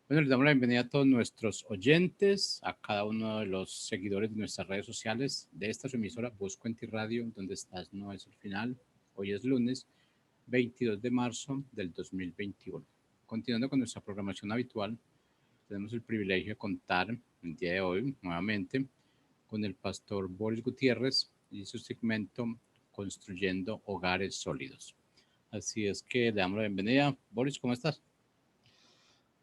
Bueno, les damos la bienvenida a todos nuestros oyentes, a cada uno de los seguidores de nuestras redes sociales de esta su emisora, Voz Cuenta y Radio, donde estás no es el final. Hoy es lunes 22 de marzo del 2021. Continuando con nuestra programación habitual, tenemos el privilegio de contar el día de hoy nuevamente con el pastor Boris Gutiérrez y su segmento Construyendo Hogares Sólidos. Así es que le damos la bienvenida. Boris, ¿cómo estás?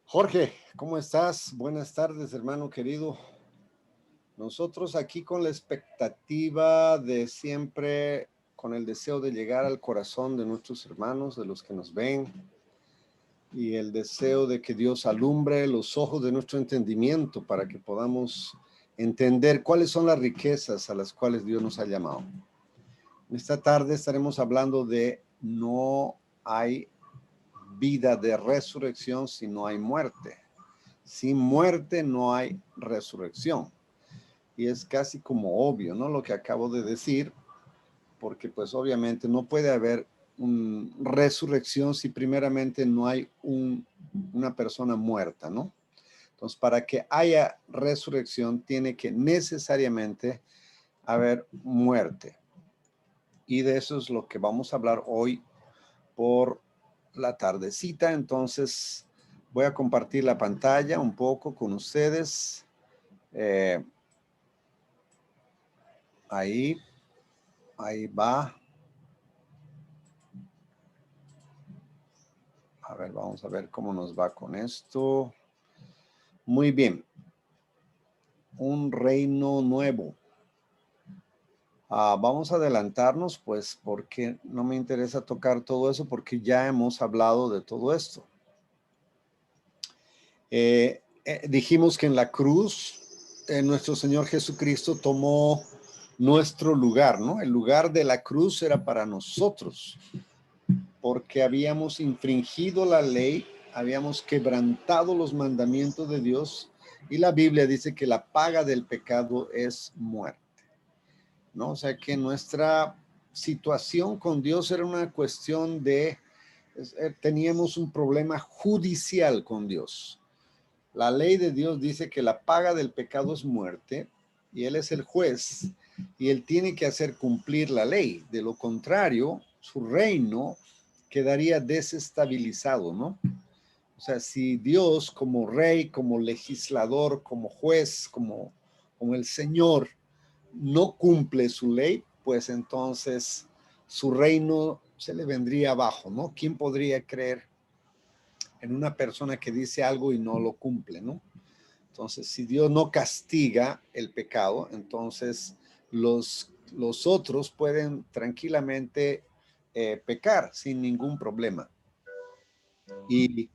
Jorge, ¿cómo estás? Buenas tardes, hermano querido. Nosotros aquí con la expectativa de siempre, con el deseo de llegar al corazón de nuestros hermanos, de los que nos ven, y el deseo de que Dios alumbre los ojos de nuestro entendimiento para que podamos entender cuáles son las riquezas a las cuales Dios nos ha llamado. Esta tarde estaremos hablando de no hay vida de resurrección si no hay muerte. Sin muerte no hay resurrección. Y es casi como obvio, ¿no? Lo que acabo de decir, porque pues obviamente no puede haber resurrección si primeramente no hay una persona muerta, ¿no? Entonces, para que haya resurrección tiene que necesariamente haber muerte. Y de eso es lo que vamos a hablar hoy por la tardecita. Entonces voy a compartir la pantalla un poco con ustedes. Ahí va. A ver, vamos a ver cómo nos va con esto. Muy bien. Un reino nuevo. Vamos a adelantarnos, pues, porque no me interesa tocar todo eso, porque ya hemos hablado de todo esto. Dijimos que en la cruz, nuestro Señor Jesucristo tomó nuestro lugar, ¿no? El lugar de la cruz era para nosotros, porque habíamos infringido la ley, habíamos quebrantado los mandamientos de Dios, y la Biblia dice que la paga del pecado es muerte, ¿no? O sea que nuestra situación con Dios era una cuestión de, teníamos un problema judicial con Dios. La ley de Dios dice que la paga del pecado es muerte, y Él es el juez, y Él tiene que hacer cumplir la ley. De lo contrario, su reino quedaría desestabilizado, ¿no? O sea, si Dios como rey, como legislador, como juez, como el Señor, no cumple su ley, pues entonces su reino se le vendría abajo, ¿no? ¿Quién podría creer en una persona que dice algo y no lo cumple, ¿no? Entonces, si Dios no castiga el pecado, entonces los otros pueden tranquilamente pecar sin ningún problema. Y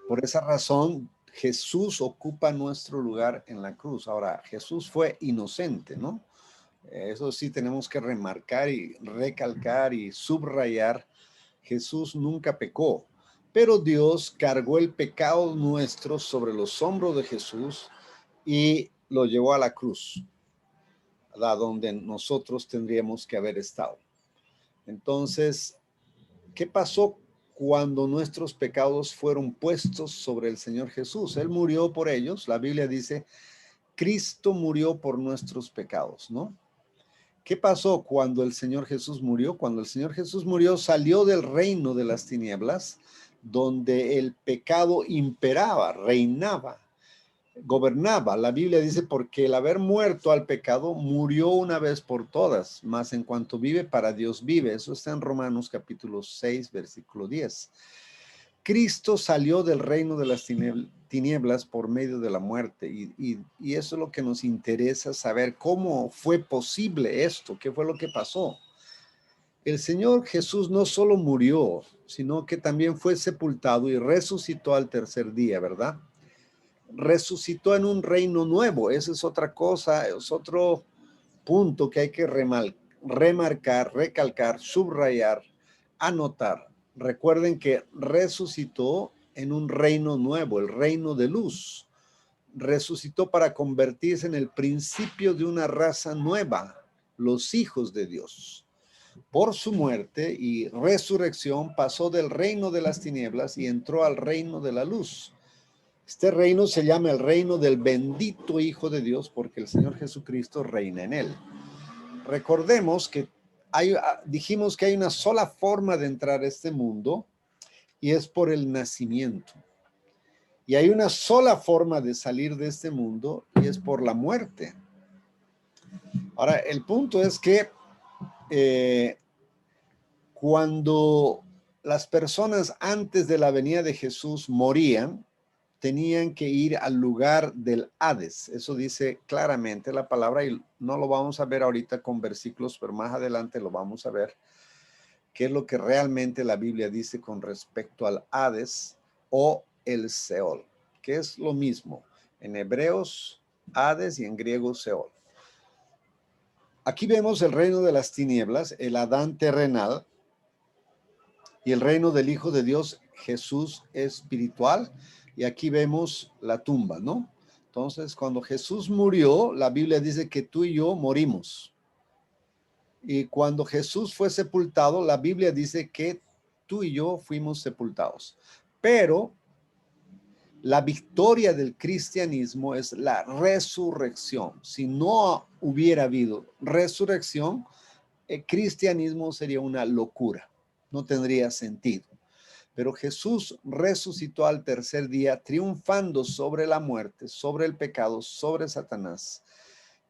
por esa razón, Jesús ocupa nuestro lugar en la cruz. Ahora, Jesús fue inocente, ¿no? Eso sí tenemos que remarcar y recalcar y subrayar. Jesús nunca pecó, pero Dios cargó el pecado nuestro sobre los hombros de Jesús y lo llevó a la cruz, a donde nosotros tendríamos que haber estado. Entonces, ¿qué pasó cuando nuestros pecados fueron puestos sobre el Señor Jesús? Él murió por ellos. La Biblia dice, Cristo murió por nuestros pecados, ¿no? ¿Qué pasó cuando el Señor Jesús murió? Cuando el Señor Jesús murió, salió del reino de las tinieblas, donde el pecado imperaba, reinaba, gobernaba. La Biblia dice, porque el haber muerto al pecado, murió una vez por todas, mas en cuanto vive, para Dios vive. Eso está en Romanos capítulo 6, versículo 10. Cristo salió del reino de las tinieblas por medio de la muerte, y eso es lo que nos interesa saber. ¿Cómo fue posible esto? ¿Qué fue lo que pasó? El Señor Jesús no solo murió, sino que también fue sepultado y resucitó al tercer día, ¿verdad? Resucitó en un reino nuevo. Esa es otra cosa, es otro punto que hay que remarcar, recalcar, subrayar, anotar. Recuerden que resucitó en un reino nuevo, el reino de luz. Resucitó para convertirse en el principio de una raza nueva, los hijos de Dios. por su muerte y resurrección, pasó del reino de las tinieblas y entró al reino de la luz. Este reino se llama el reino del bendito Hijo de Dios, porque el Señor Jesucristo reina en él. Recordemos que dijimos que hay una sola forma de entrar a este mundo y es por el nacimiento. Y hay una sola forma de salir de este mundo y es por la muerte. Ahora, el punto es que cuando las personas antes de la venida de Jesús morían, tenían que ir al lugar del Hades. Eso dice claramente la palabra y no lo vamos a ver ahorita con versículos, pero más adelante lo vamos a ver. ¿Qué es lo que realmente la Biblia dice con respecto al Hades o el Seol? Que es lo mismo. En hebreos, Hades, y en griego, Seol. Aquí vemos el reino de las tinieblas, el Adán terrenal, y el reino del Hijo de Dios, Jesús espiritual. Y aquí vemos la tumba, ¿no? Entonces, cuando Jesús murió, la Biblia dice que tú y yo morimos. Y cuando Jesús fue sepultado, la Biblia dice que tú y yo fuimos sepultados. Pero la victoria del cristianismo es la resurrección. Si no hubiera habido resurrección, el cristianismo sería una locura. No tendría sentido. Pero Jesús resucitó al tercer día, triunfando sobre la muerte, sobre el pecado, sobre Satanás,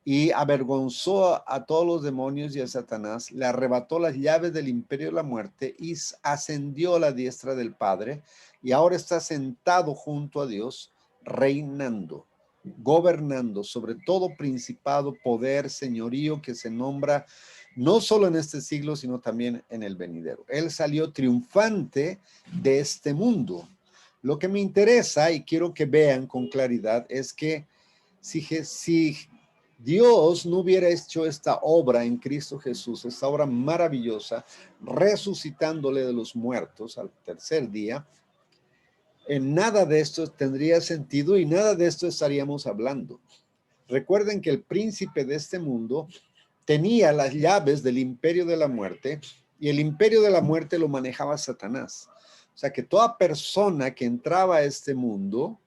y avergonzó a todos los demonios y a Satanás, le arrebató las llaves del imperio de la muerte y ascendió a la diestra del Padre, y ahora está sentado junto a Dios, reinando, gobernando sobre todo principado, poder, señorío que se nombra no solo en este siglo, sino también en el venidero. Él salió triunfante de este mundo. Lo que me interesa y quiero que vean con claridad es que si Dios no hubiera hecho esta obra en Cristo Jesús, esta obra maravillosa, resucitándole de los muertos al tercer día, en nada de esto tendría sentido y nada de esto estaríamos hablando. Recuerden que el príncipe de este mundo tenía las llaves del imperio de la muerte y el imperio de la muerte lo manejaba Satanás. O sea que toda persona que entraba a este mundo,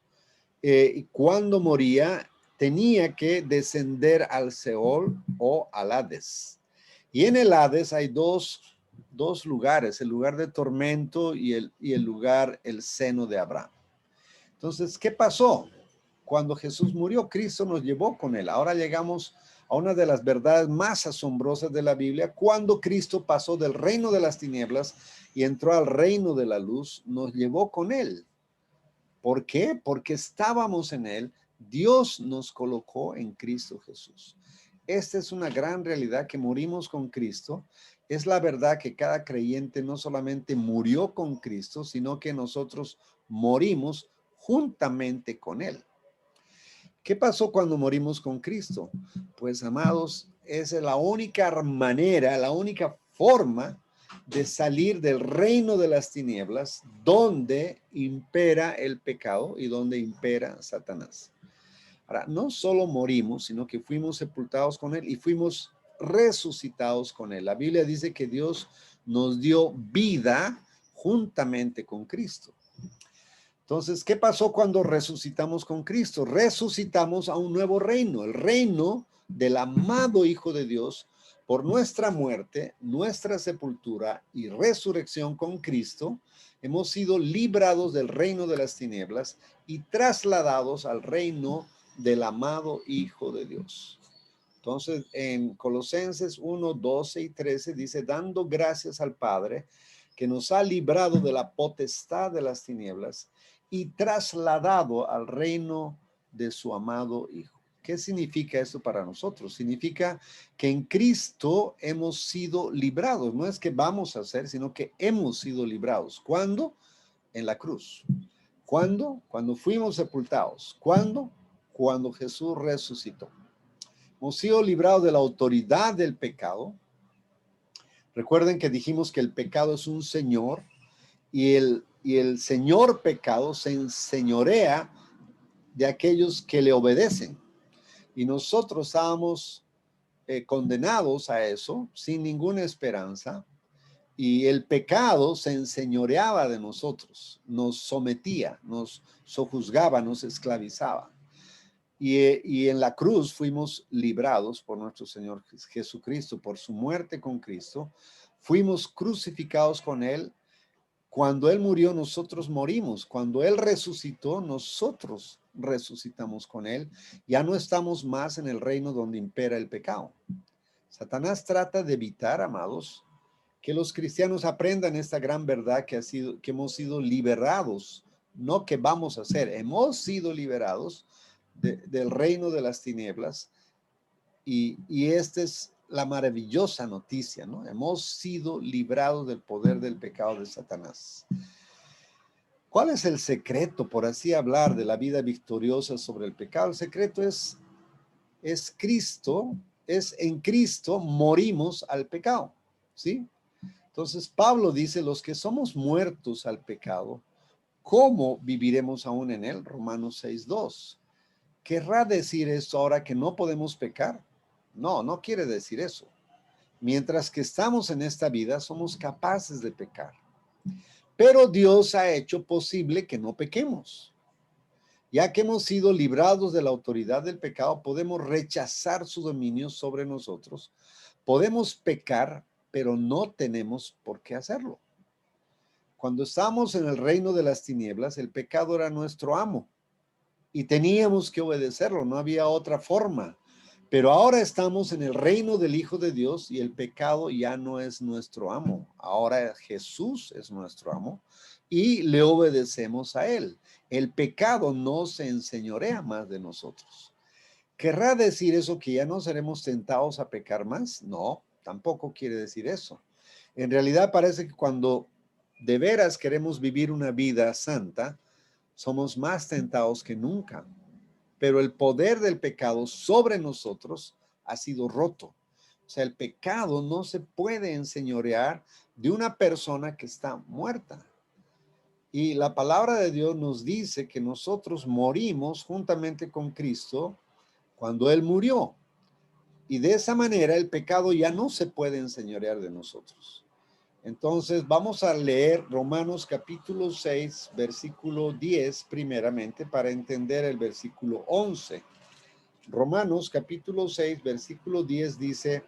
cuando moría, tenía que descender al Seol o al Hades. Y en el Hades hay dos lugares, el lugar de tormento y el lugar, el seno de Abraham. Entonces, ¿qué pasó? Cuando Jesús murió, Cristo nos llevó con él. Ahora llegamos a una de las verdades más asombrosas de la Biblia. Cuando Cristo pasó del reino de las tinieblas y entró al reino de la luz, nos llevó con él. ¿Por qué? Porque estábamos en él. Dios nos colocó en Cristo Jesús. Esta es una gran realidad, que morimos con Cristo. Es la verdad que cada creyente no solamente murió con Cristo, sino que nosotros morimos juntamente con él. ¿Qué pasó cuando morimos con Cristo? Pues, amados, es la única manera, la única forma de salir del reino de las tinieblas, donde impera el pecado y donde impera Satanás. Ahora, no solo morimos, sino que fuimos sepultados con él y fuimos resucitados con él. La Biblia dice que Dios nos dio vida juntamente con Cristo. Entonces, ¿qué pasó cuando resucitamos con Cristo? Resucitamos a un nuevo reino, el reino del amado Hijo de Dios. Por nuestra muerte, nuestra sepultura y resurrección con Cristo, hemos sido librados del reino de las tinieblas y trasladados al reino del amado Hijo de Dios. Entonces, en Colosenses 1, 12 y 13 dice, dando gracias al Padre que nos ha librado de la potestad de las tinieblas y trasladado al reino de su amado Hijo. ¿Qué significa esto para nosotros? Significa que en Cristo hemos sido librados. No es que vamos a ser, sino que hemos sido librados. ¿Cuándo? En la cruz. ¿Cuándo? Cuando fuimos sepultados. ¿Cuándo? Cuando Jesús resucitó. Hemos sido librados de la autoridad del pecado. Recuerden que dijimos que el pecado es un señor y el señor pecado se enseñorea de aquellos que le obedecen. Y nosotros estábamos condenados a eso, sin ninguna esperanza, y el pecado se enseñoreaba de nosotros, nos sometía, nos sojuzgaba, nos esclavizaba. Y en la cruz fuimos librados por nuestro Señor Jesucristo, por su muerte con Cristo. Fuimos crucificados con Él. Cuando Él murió, nosotros morimos. Cuando Él resucitó, nosotros resucitamos con Él. Ya no estamos más en el reino donde impera el pecado. Satanás trata de evitar, amados, que los cristianos aprendan esta gran verdad que hemos sido liberados, no que vamos a ser, hemos sido liberados del reino de las tinieblas, y esta es la maravillosa noticia, ¿no? Hemos sido librados del poder del pecado de Satanás. ¿Cuál es el secreto, por así hablar, de la vida victoriosa sobre el pecado? El secreto es Cristo, es en Cristo morimos al pecado, ¿sí? Entonces Pablo dice, los que somos muertos al pecado, ¿cómo viviremos aún en él? Romanos 6:2. ¿Querrá decir esto ahora que no podemos pecar? No, no quiere decir eso. Mientras que estamos en esta vida, somos capaces de pecar. Pero Dios ha hecho posible que no pequemos. Ya que hemos sido librados de la autoridad del pecado, podemos rechazar su dominio sobre nosotros. Podemos pecar, pero no tenemos por qué hacerlo. Cuando estábamos en el reino de las tinieblas, el pecado era nuestro amo y teníamos que obedecerlo, no había otra forma. Pero ahora estamos en el reino del Hijo de Dios y el pecado ya no es nuestro amo. Ahora Jesús es nuestro amo y le obedecemos a Él. El pecado no se enseñorea más de nosotros. ¿Querrá decir eso que ya no seremos tentados a pecar más? No, tampoco quiere decir eso. En realidad parece que cuando de veras queremos vivir una vida santa, somos más tentados que nunca. Pero el poder del pecado sobre nosotros ha sido roto. O sea, el pecado no se puede enseñorear de una persona que está muerta. Y la palabra de Dios nos dice que nosotros morimos juntamente con Cristo cuando Él murió. Y de esa manera el pecado ya no se puede enseñorear de nosotros. Entonces vamos a leer Romanos capítulo 6, versículo 10 primeramente para entender el versículo 11. Romanos capítulo 6, versículo 10 dice,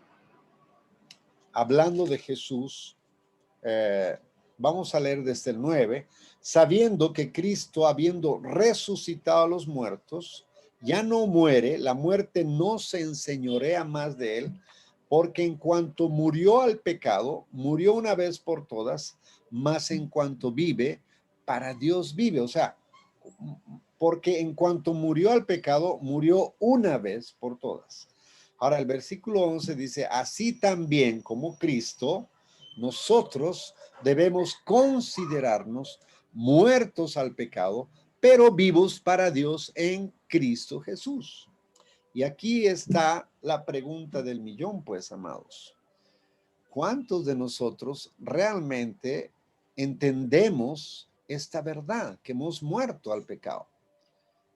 hablando de Jesús, vamos a leer desde el 9, sabiendo que Cristo, habiendo resucitado a los muertos, ya no muere, la muerte no se enseñorea más de él, porque en cuanto murió al pecado, murió una vez por todas, mas en cuanto vive, para Dios vive. O sea, porque en cuanto murió al pecado, murió una vez por todas. Ahora el versículo 11 dice, así también como Cristo, nosotros debemos considerarnos muertos al pecado, pero vivos para Dios en Cristo Jesús. Y aquí está la pregunta del millón, pues, amados. ¿Cuántos de nosotros realmente entendemos esta verdad, que hemos muerto al pecado?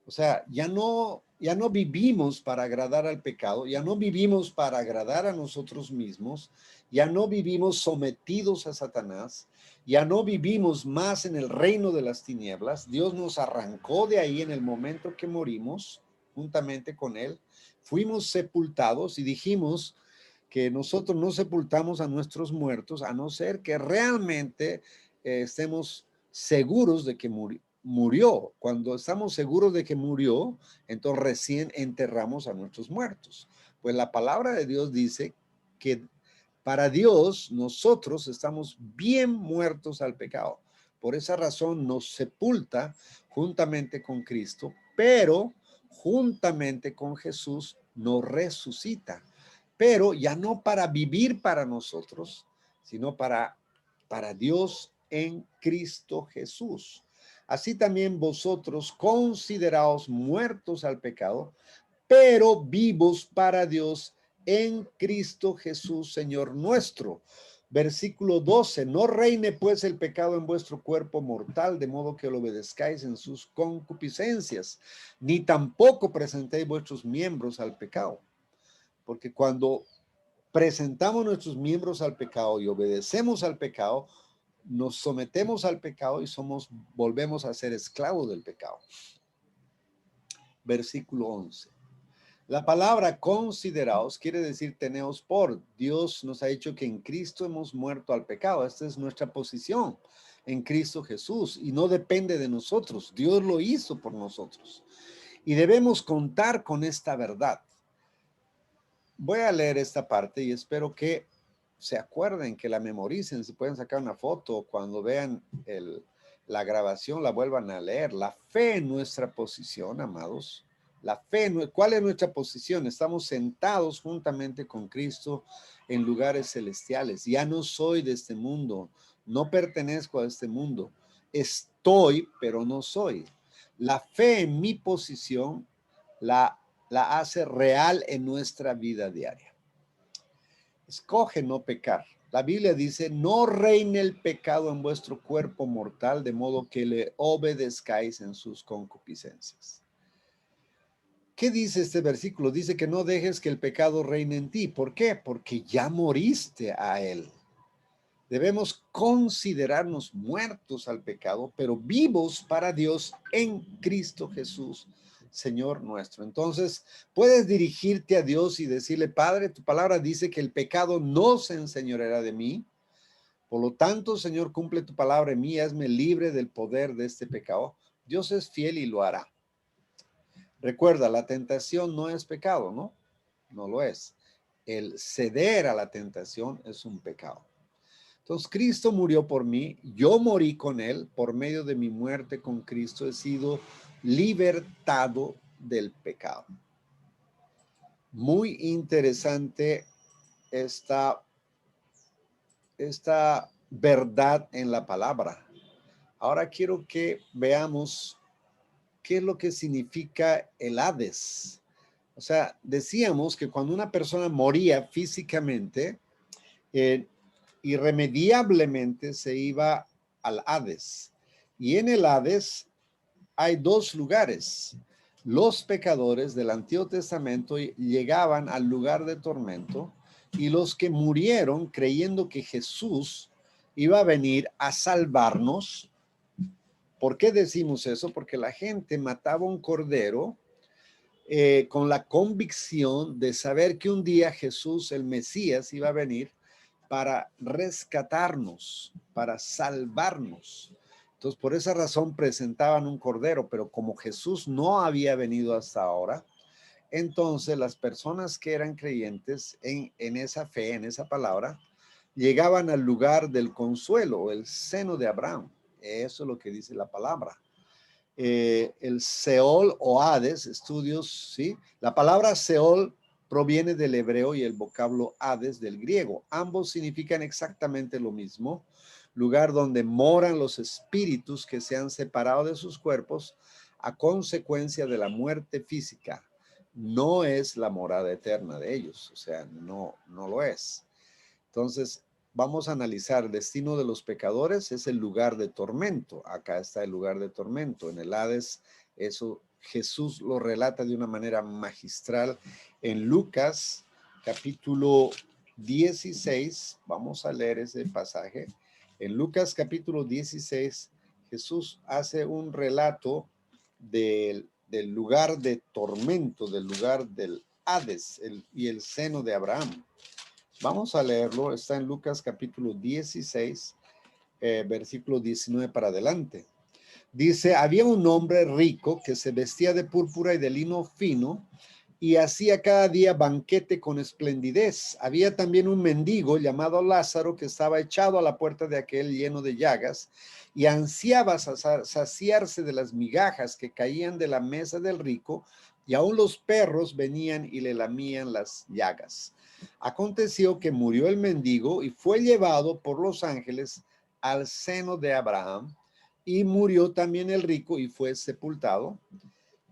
O sea, ya no vivimos para agradar al pecado, ya no vivimos para agradar a nosotros mismos, ya no vivimos sometidos a Satanás, ya no vivimos más en el reino de las tinieblas. Dios nos arrancó de ahí en el momento que morimos, juntamente con Él. Fuimos sepultados y dijimos que nosotros no sepultamos a nuestros muertos, a no ser que realmente estemos seguros de que murió. Cuando estamos seguros de que murió, entonces recién enterramos a nuestros muertos. Pues la palabra de Dios dice que para Dios nosotros estamos bien muertos al pecado. Por esa razón nos sepulta juntamente con Cristo, pero juntamente con Jesús nos resucita. Pero ya no para vivir para nosotros, sino para Dios en Cristo Jesús. Así también vosotros consideraos muertos al pecado, pero vivos para Dios en Cristo Jesús, Señor nuestro. Versículo 12, no reine pues el pecado en vuestro cuerpo mortal, de modo que lo obedezcáis en sus concupiscencias, ni tampoco presentéis vuestros miembros al pecado Porque cuando presentamos nuestros miembros al pecado y obedecemos al pecado, nos sometemos al pecado y volvemos a ser esclavos del pecado. Versículo 11. La palabra consideraos quiere decir teneos por. Dios nos ha dicho que en Cristo hemos muerto al pecado. Esta es nuestra posición en Cristo Jesús y no depende de nosotros. Dios lo hizo por nosotros. Y debemos contar con esta verdad. Voy a leer esta parte y espero que se acuerden, que la memoricen. Si pueden sacar una foto, cuando vean la grabación la vuelvan a leer. La fe en nuestra posición, amados. La fe, ¿cuál es nuestra posición? Estamos sentados juntamente con Cristo en lugares celestiales. Ya no soy de este mundo, no pertenezco a este mundo. Estoy, pero no soy. La fe en mi posición la hace real en nuestra vida diaria. Escoge no pecar. La Biblia dice, no reine el pecado en vuestro cuerpo mortal, de modo que le obedezcáis en sus concupiscencias. ¿Qué dice este versículo? Dice que no dejes que el pecado reine en ti. ¿Por qué? Porque ya moriste a él. Debemos considerarnos muertos al pecado, pero vivos para Dios en Cristo Jesús, Señor nuestro. Entonces, puedes dirigirte a Dios y decirle, Padre, tu palabra dice que el pecado no se enseñoreará de mí. Por lo tanto, Señor, cumple tu palabra en mí, hazme libre del poder de este pecado. Dios es fiel y lo hará. Recuerda, la tentación no es pecado, ¿no? No lo es. El ceder a la tentación es un pecado. Entonces, Cristo murió por mí, yo morí con él, por medio de mi muerte con Cristo he sido libertado del pecado. Muy interesante esta verdad en la palabra. Ahora quiero que veamos qué es lo que significa el Hades. O sea, decíamos que cuando una persona moría físicamente, irremediablemente se iba al Hades. Y en el Hades hay dos lugares. Los pecadores del Antiguo Testamento llegaban al lugar de tormento y los que murieron creyendo que Jesús iba a venir a salvarnos. ¿Por qué decimos eso? Porque la gente mataba un cordero con la convicción de saber que un día Jesús, el Mesías, iba a venir para rescatarnos, para salvarnos. Entonces, por esa razón presentaban un cordero, pero como Jesús no había venido hasta ahora, entonces las personas que eran creyentes en esa fe, en esa palabra, llegaban al lugar del consuelo, el seno de Abraham. Eso es lo que dice la palabra. El Seol o Hades, estudios, ¿sí? La palabra Seol proviene del hebreo y el vocablo Hades del griego. Ambos significan exactamente lo mismo. Lugar donde moran los espíritus que se han separado de sus cuerpos a consecuencia de la muerte física. No es la morada eterna de ellos, o sea, no lo es. Entonces, vamos a analizar el destino de los pecadores, es el lugar de tormento. Acá está el lugar de tormento. En el Hades, eso Jesús lo relata de una manera magistral en Lucas capítulo 16. Vamos a leer ese pasaje. En Lucas capítulo 16, Jesús hace un relato del lugar de tormento, del lugar del Hades y el seno de Abraham. Vamos a leerlo, está en Lucas capítulo 16, versículo 19 para adelante. Dice, había un hombre rico que se vestía de púrpura y de lino fino y hacía cada día banquete con esplendidez. Había también un mendigo llamado Lázaro que estaba echado a la puerta de aquel lleno de llagas y ansiaba saciarse de las migajas que caían de la mesa del rico, y aún los perros venían y le lamían las llagas. Aconteció que murió el mendigo y fue llevado por los ángeles al seno de Abraham, y murió también el rico y fue sepultado.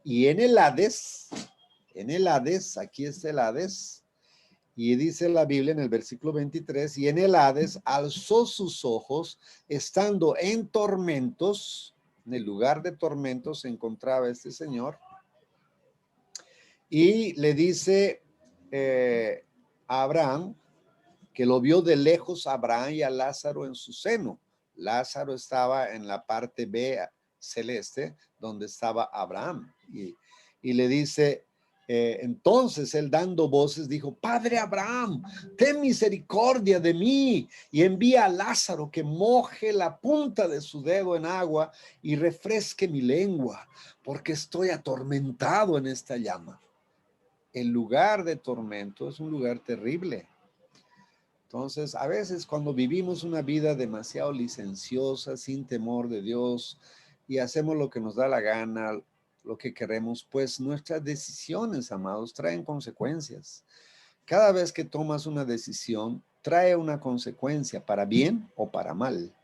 Y en el Hades, aquí está el Hades, y dice la Biblia en el versículo 23, y en el Hades alzó sus ojos, estando en tormentos, en el lugar de tormentos se encontraba este señor, y le dice, a Abraham, que lo vio de lejos a Abraham y a Lázaro en su seno. Lázaro estaba en la parte B celeste, donde estaba Abraham. Y le dice, entonces él dando voces dijo, Padre Abraham, ten misericordia de mí y envía a Lázaro que moje la punta de su dedo en agua y refresque mi lengua, porque estoy atormentado en esta llama. El lugar de tormento es un lugar terrible. Entonces, a veces cuando vivimos una vida demasiado licenciosa, sin temor de Dios, y hacemos lo que nos da la gana, lo que queremos, pues nuestras decisiones, amados, traen consecuencias. Cada vez que tomas una decisión, trae una consecuencia, para bien o para mal.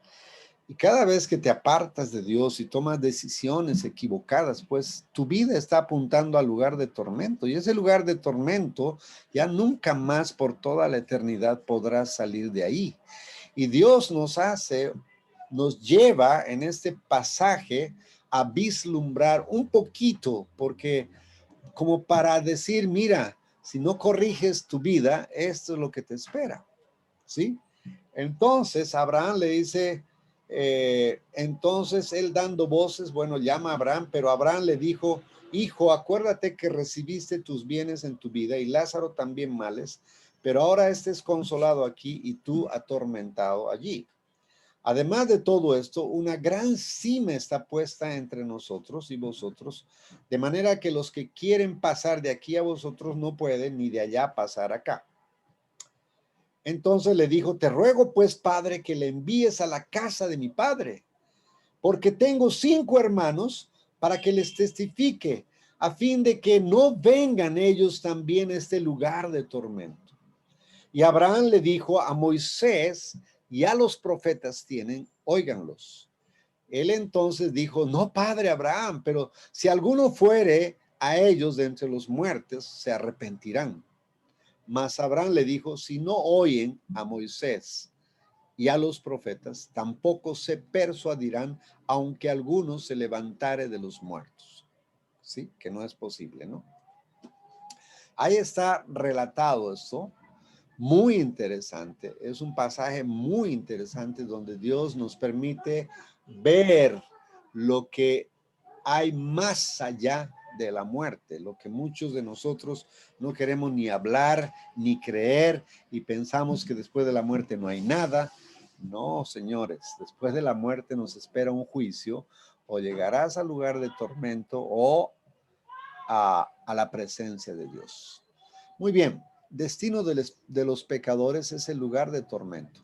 Y cada vez que te apartas de Dios y tomas decisiones equivocadas, pues tu vida está apuntando al lugar de tormento. Y ese lugar de tormento ya nunca más por toda la eternidad podrás salir de ahí. Y Dios nos lleva en este pasaje a vislumbrar un poquito, porque como para decir, mira, si no corriges tu vida, esto es lo que te espera, ¿sí? Entonces Abraham le dice, entonces él dando voces, bueno, llama a Abraham, pero Abraham le dijo, hijo, acuérdate que recibiste tus bienes en tu vida y Lázaro también males, pero ahora estés consolado aquí y tú atormentado allí. Además de todo esto, una gran cima está puesta entre nosotros y vosotros, de manera que los que quieren pasar de aquí a vosotros no pueden ni de allá pasar acá. Entonces le dijo, te ruego pues, padre, que le envíes a la casa de mi padre, porque tengo 5 hermanos para que les testifique, a fin de que no vengan ellos también a este lugar de tormento. Y Abraham le dijo, a Moisés y a los profetas tienen, óiganlos. Él entonces dijo, no, padre Abraham, pero si alguno fuere a ellos de entre los muertos, se arrepentirán. Mas Abraham le dijo, si no oyen a Moisés y a los profetas, tampoco se persuadirán, aunque alguno se levantare de los muertos. Sí, que no es posible, ¿no? Ahí está relatado esto, muy interesante. Es un pasaje muy interesante donde Dios nos permite ver lo que hay más allá de la muerte, lo que muchos de nosotros no queremos ni hablar ni creer y pensamos que después de la muerte no hay nada. No, señores, después de la muerte nos espera un juicio, o llegarás al lugar de tormento o a la presencia de Dios. Muy bien, destino de los pecadores es el lugar de tormento.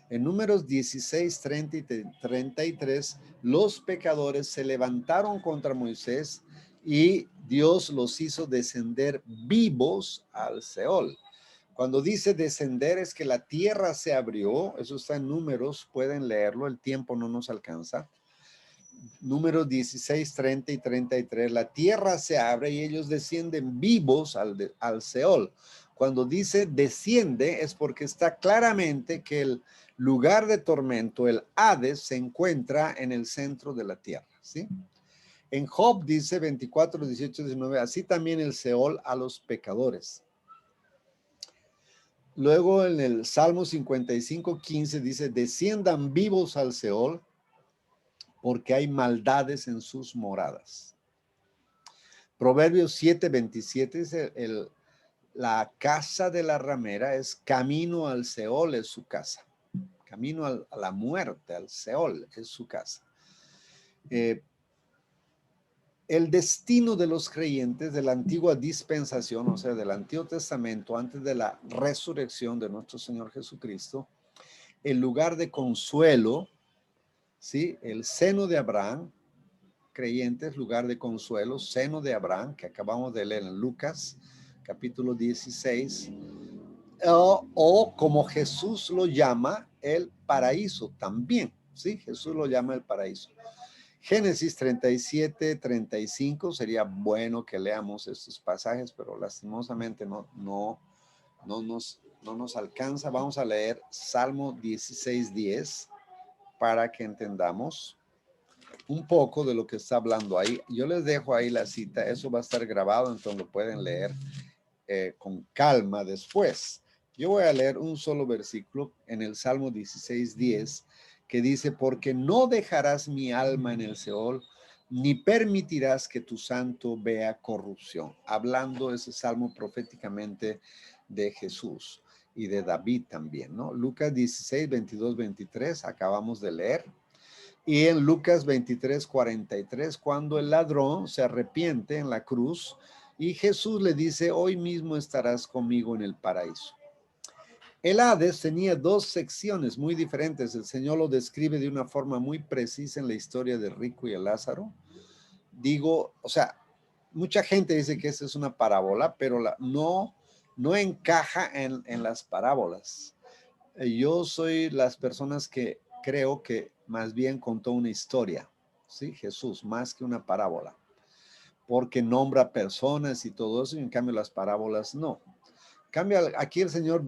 En Números 16, 30 y 33, los pecadores se levantaron contra Moisés y Dios los hizo descender vivos al Seol. Cuando dice descender es que la tierra se abrió, eso está en Números, pueden leerlo, el tiempo no nos alcanza. Números 16, 30 y 33, la tierra se abre y ellos descienden vivos al Seol. Cuando dice desciende es porque está claramente que el lugar de tormento, el Hades, se encuentra en el centro de la tierra, ¿sí? En Job dice 24, 18, 19, así también el Seol a los pecadores. Luego en el Salmo 55, 15 dice, desciendan vivos al Seol, porque hay maldades en sus moradas. Proverbios 7, 27 dice, la casa de la ramera es camino al Seol, es su casa. Camino a la muerte, al Seol, es su casa. El destino de los creyentes de la antigua dispensación, o sea, del Antiguo Testamento, antes de la resurrección de nuestro Señor Jesucristo, el lugar de consuelo, ¿sí? El seno de Abraham, creyentes, lugar de consuelo, seno de Abraham, que acabamos de leer en Lucas, capítulo 16, o como Jesús lo llama, el paraíso también, ¿sí? Jesús lo llama el paraíso. Génesis 37, 35, sería bueno que leamos estos pasajes, pero lastimosamente no nos alcanza. Vamos a leer Salmo 16, 10 para que entendamos un poco de lo que está hablando ahí. Yo les dejo ahí la cita, eso va a estar grabado, entonces lo pueden leer con calma después. Yo voy a leer un solo versículo en el Salmo 16:10 que dice, porque no dejarás mi alma en el Seol, ni permitirás que tu santo vea corrupción. Hablando ese salmo proféticamente de Jesús y de David también, ¿no? Lucas 16, 22, 23, acabamos de leer. Y en Lucas 23, 43, cuando el ladrón se arrepiente en la cruz y Jesús le dice, hoy mismo estarás conmigo en el paraíso. El Hades tenía dos secciones muy diferentes. El Señor lo describe de una forma muy precisa en la historia de Rico y el Lázaro. Digo, o sea, mucha gente dice que esa es una parábola, pero no encaja en las parábolas. Yo soy las personas que creo que más bien contó una historia, ¿sí? Jesús, más que una parábola, porque nombra personas y todo eso, y en cambio las parábolas no. En cambio, aquí el Señor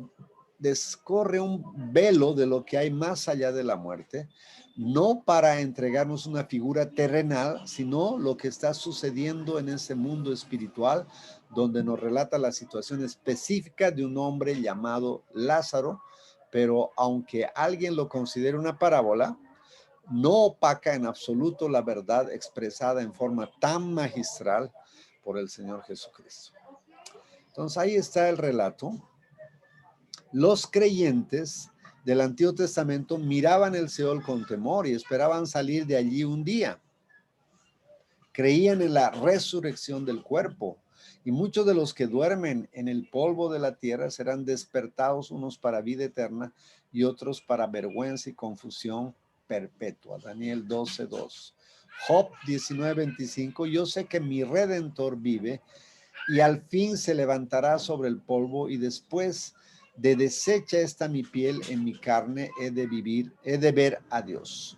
descorre un velo de lo que hay más allá de la muerte, no para entregarnos una figura terrenal, sino lo que está sucediendo en ese mundo espiritual, donde nos relata la situación específica de un hombre llamado Lázaro, pero aunque alguien lo considere una parábola, no opaca en absoluto la verdad expresada en forma tan magistral por el Señor Jesucristo. Entonces ahí está el relato. Los creyentes del Antiguo Testamento miraban el Seol con temor y esperaban salir de allí un día. Creían en la resurrección del cuerpo, y muchos de los que duermen en el polvo de la tierra serán despertados, unos para vida eterna y otros para vergüenza y confusión perpetua. Daniel 12:2. Job 19:25. Yo sé que mi Redentor vive y al fin se levantará sobre el polvo, y después de deshecha está mi piel, en mi carne he de ver a Dios.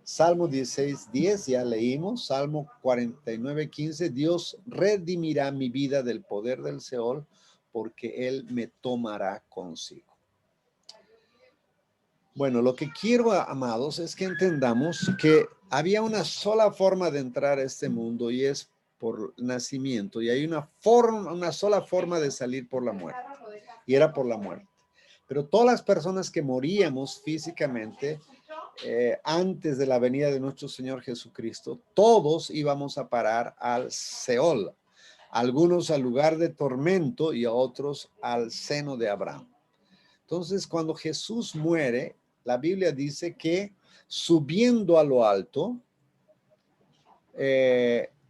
Salmo 16:10, ya leímos. Salmo 49:15, Dios redimirá mi vida del poder del Seol, porque Él me tomará consigo. Bueno, lo que quiero, amados, es que entendamos que había una sola forma de entrar a este mundo, y es por nacimiento, y hay una sola forma de salir por la muerte, y era por la muerte. Pero todas las personas que moríamos físicamente antes de la venida de nuestro Señor Jesucristo, todos íbamos a parar al Seol, algunos al lugar de tormento y a otros al seno de Abraham. Entonces, cuando Jesús muere, la Biblia dice que subiendo a lo alto,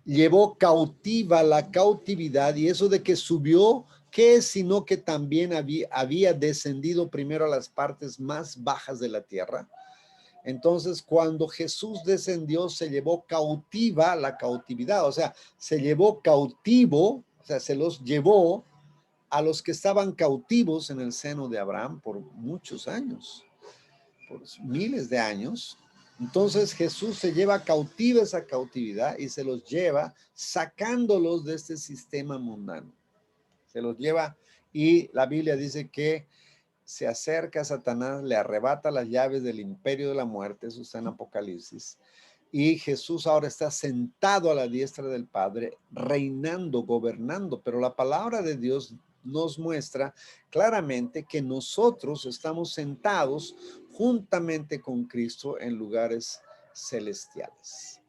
llevó cautiva la cautividad, y eso de que subió, ¿qué es sino que también había descendido primero a las partes más bajas de la tierra? Entonces, cuando Jesús descendió, se llevó cautiva la cautividad, o sea, se llevó cautivo, o sea, se los llevó a los que estaban cautivos en el seno de Abraham por muchos años, por miles de años. Entonces Jesús se lleva cautiva esa cautividad y se los lleva sacándolos de este sistema mundano. Se los lleva, y la Biblia dice que se acerca a Satanás, le arrebata las llaves del imperio de la muerte, eso está en Apocalipsis, y Jesús ahora está sentado a la diestra del Padre, reinando, gobernando, pero la palabra de Dios nos muestra claramente que nosotros estamos sentados juntamente con Cristo en lugares celestiales.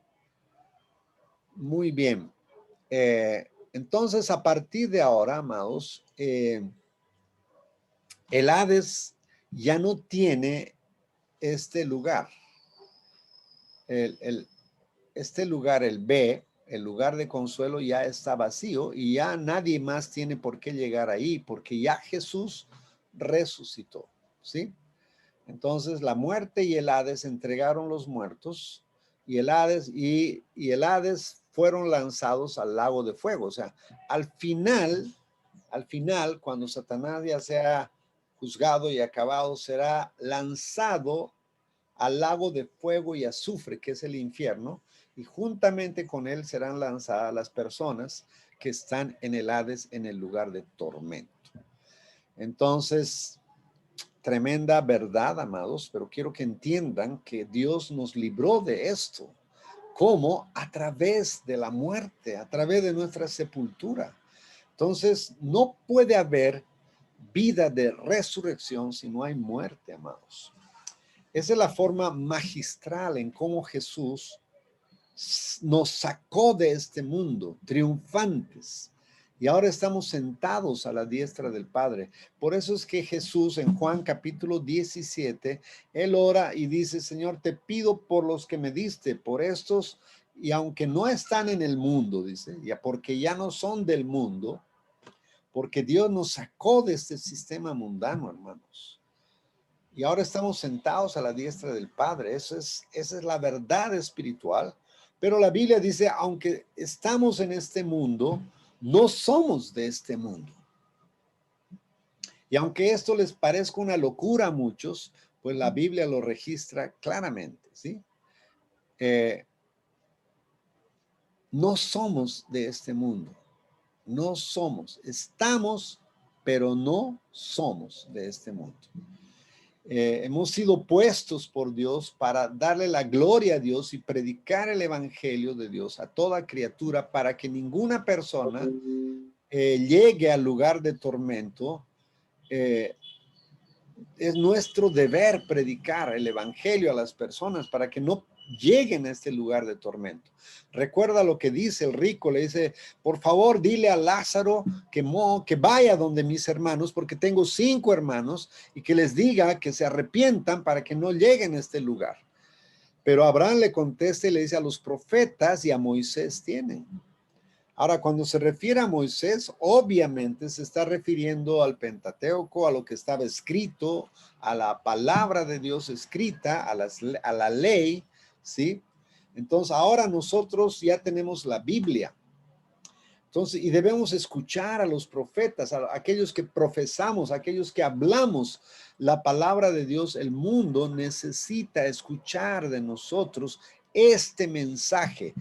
Muy bien. Entonces, a partir de ahora, amados, el Hades ya no tiene este lugar. Este lugar, el B, el lugar de consuelo, ya está vacío, y ya nadie más tiene por qué llegar ahí, porque ya Jesús resucitó, ¿sí? Entonces la muerte y el Hades entregaron los muertos, y el Hades fueron lanzados al lago de fuego. O sea, al final, cuando Satanás ya sea juzgado y acabado, será lanzado al lago de fuego y azufre, que es el infierno, y juntamente con él serán lanzadas las personas que están en el Hades, en el lugar de tormento. Entonces, tremenda verdad, amados, pero quiero que entiendan que Dios nos libró de esto. ¿Cómo? A través de la muerte, a través de nuestra sepultura. Entonces, no puede haber vida de resurrección si no hay muerte, amados. Esa es la forma magistral en cómo Jesús nos sacó de este mundo, triunfantes. Y ahora estamos sentados a la diestra del Padre. Por eso es que Jesús en Juan capítulo 17, él ora y dice, Señor, te pido por los que me diste, por estos, y aunque no están en el mundo, dice, ya porque ya no son del mundo, porque Dios nos sacó de este sistema mundano, hermanos. Y ahora estamos sentados a la diestra del Padre. Esa es la verdad espiritual. Pero la Biblia dice, aunque estamos en este mundo, no somos de este mundo. Y aunque esto les parezca una locura a muchos, pues la Biblia lo registra claramente, ¿sí? No somos de este mundo. No somos. Estamos, pero no somos de este mundo. Hemos sido puestos por Dios para darle la gloria a Dios y predicar el evangelio de Dios a toda criatura para que ninguna persona llegue al lugar de tormento. Es nuestro deber predicar el evangelio a las personas para que no lleguen a este lugar de tormento. Recuerda lo que dice el rico, le dice, por favor, dile a Lázaro que vaya donde mis hermanos, porque tengo 5 hermanos, y que les diga que se arrepientan para que no lleguen a este lugar. Pero Abraham le contesta y le dice, a los profetas y a Moisés tienen. Ahora, cuando se refiere a Moisés, obviamente se está refiriendo al Pentateuco, a lo que estaba escrito, a la palabra de Dios escrita, a la ley, ¿sí? Entonces, ahora nosotros ya tenemos la Biblia. Entonces, y debemos escuchar a los profetas, a aquellos que profesamos, a aquellos que hablamos la palabra de Dios. El mundo necesita escuchar de nosotros este mensaje,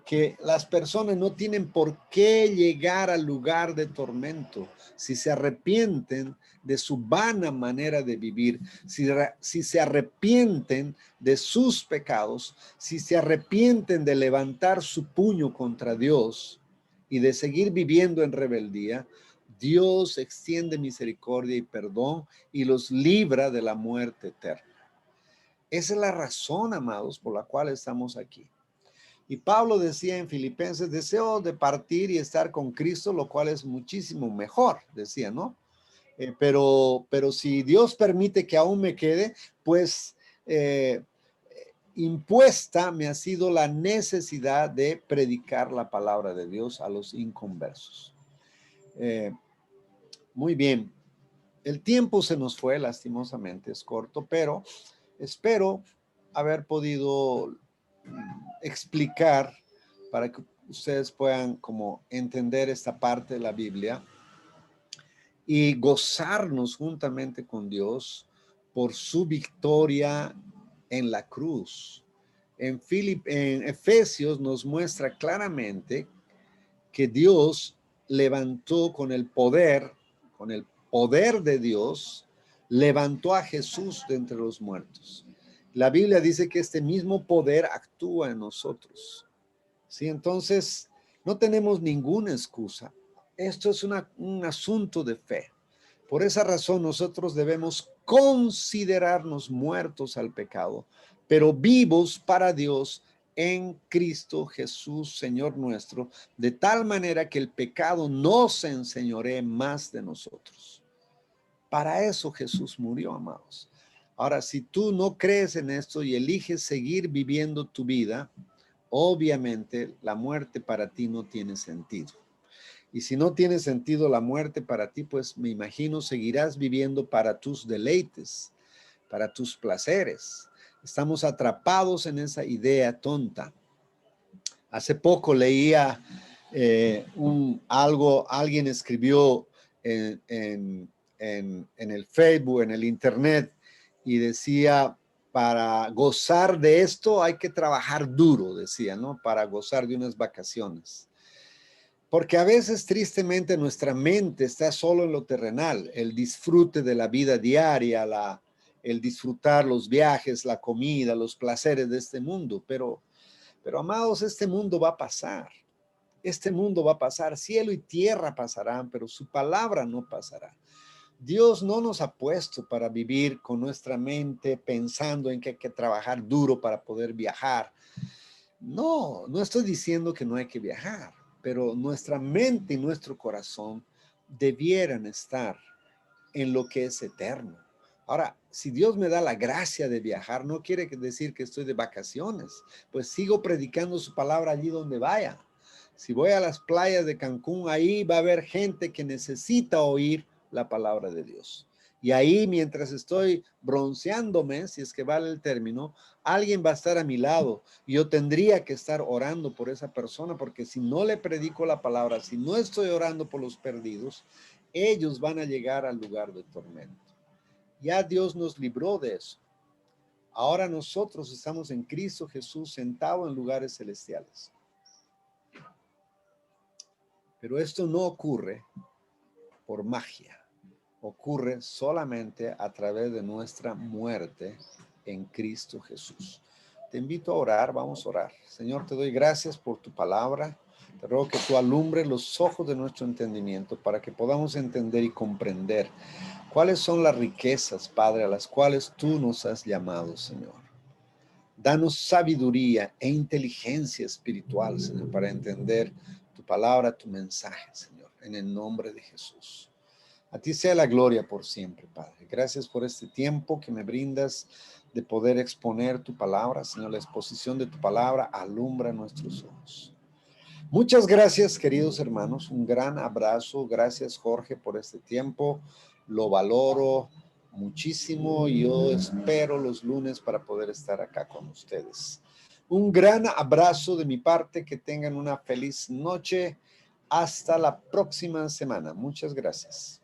que las personas no tienen por qué llegar al lugar de tormento si se arrepienten de su vana manera de vivir, si se arrepienten de sus pecados, si se arrepienten de levantar su puño contra Dios y de seguir viviendo en rebeldía. Dios extiende misericordia y perdón y los libra de la muerte eterna. Esa es la razón, amados, por la cual estamos aquí. Y Pablo decía en Filipenses, deseo de partir y estar con Cristo, lo cual es muchísimo mejor, decía, ¿no? Pero si Dios permite que aún me quede, pues impuesta me ha sido la necesidad de predicar la palabra de Dios a los inconversos. Muy bien. El tiempo se nos fue, lastimosamente, es corto, pero espero haber podido explicar para que ustedes puedan como entender esta parte de la Biblia y gozarnos juntamente con Dios por su victoria en la cruz. En Efesios nos muestra claramente que Dios levantó con el poder de Dios, levantó a Jesús de entre los muertos. La Biblia dice que este mismo poder actúa en nosotros. ¿Sí? Entonces, no tenemos ninguna excusa. Esto es un asunto de fe. Por esa razón, nosotros debemos considerarnos muertos al pecado, pero vivos para Dios en Cristo Jesús, Señor nuestro, de tal manera que el pecado no se enseñoree más de nosotros. Para eso Jesús murió, amados. Ahora, si tú no crees en esto y eliges seguir viviendo tu vida, obviamente la muerte para ti no tiene sentido. Y si no tiene sentido la muerte para ti, pues me imagino seguirás viviendo para tus deleites, para tus placeres. Estamos atrapados en esa idea tonta. Hace poco leía alguien escribió en el Facebook, en el internet, y decía, para gozar de esto hay que trabajar duro, decía, ¿no? Para gozar de unas vacaciones. Porque a veces, tristemente, nuestra mente está solo en lo terrenal, el disfrute de la vida diaria, el disfrutar los viajes, la comida, los placeres de este mundo. Pero amados, este mundo va a pasar. Este mundo va a pasar, cielo y tierra pasarán, pero su palabra no pasará. Dios no nos ha puesto para vivir con nuestra mente pensando en que hay que trabajar duro para poder viajar. No, no estoy diciendo que no hay que viajar, pero nuestra mente y nuestro corazón debieran estar en lo que es eterno. Ahora, si Dios me da la gracia de viajar, no quiere decir que estoy de vacaciones, pues sigo predicando su palabra allí donde vaya. Si voy a las playas de Cancún, ahí va a haber gente que necesita oír la palabra de Dios. Y ahí, mientras estoy bronceándome, si es que vale el término, alguien va a estar a mi lado. Y yo tendría que estar orando por esa persona, porque si no le predico la palabra, si no estoy orando por los perdidos, ellos van a llegar al lugar de tormento. Ya Dios nos libró de eso. Ahora nosotros estamos en Cristo Jesús sentado en lugares celestiales. Pero esto no ocurre por magia. Ocurre solamente a través de nuestra muerte en Cristo Jesús. Te invito a orar, vamos a orar. Señor, te doy gracias por tu palabra. Te ruego que tú alumbres los ojos de nuestro entendimiento para que podamos entender y comprender cuáles son las riquezas, Padre, a las cuales tú nos has llamado, Señor. Danos sabiduría e inteligencia espiritual, Señor, para entender tu palabra, tu mensaje, Señor, en el nombre de Jesús. A ti sea la gloria por siempre, Padre. Gracias por este tiempo que me brindas de poder exponer tu palabra, Señor. La exposición de tu palabra alumbra nuestros ojos. Muchas gracias, queridos hermanos. Un gran abrazo. Gracias, Jorge, por este tiempo. Lo valoro muchísimo y yo espero los lunes para poder estar acá con ustedes. Un gran abrazo de mi parte. Que tengan una feliz noche. Hasta la próxima semana. Muchas gracias.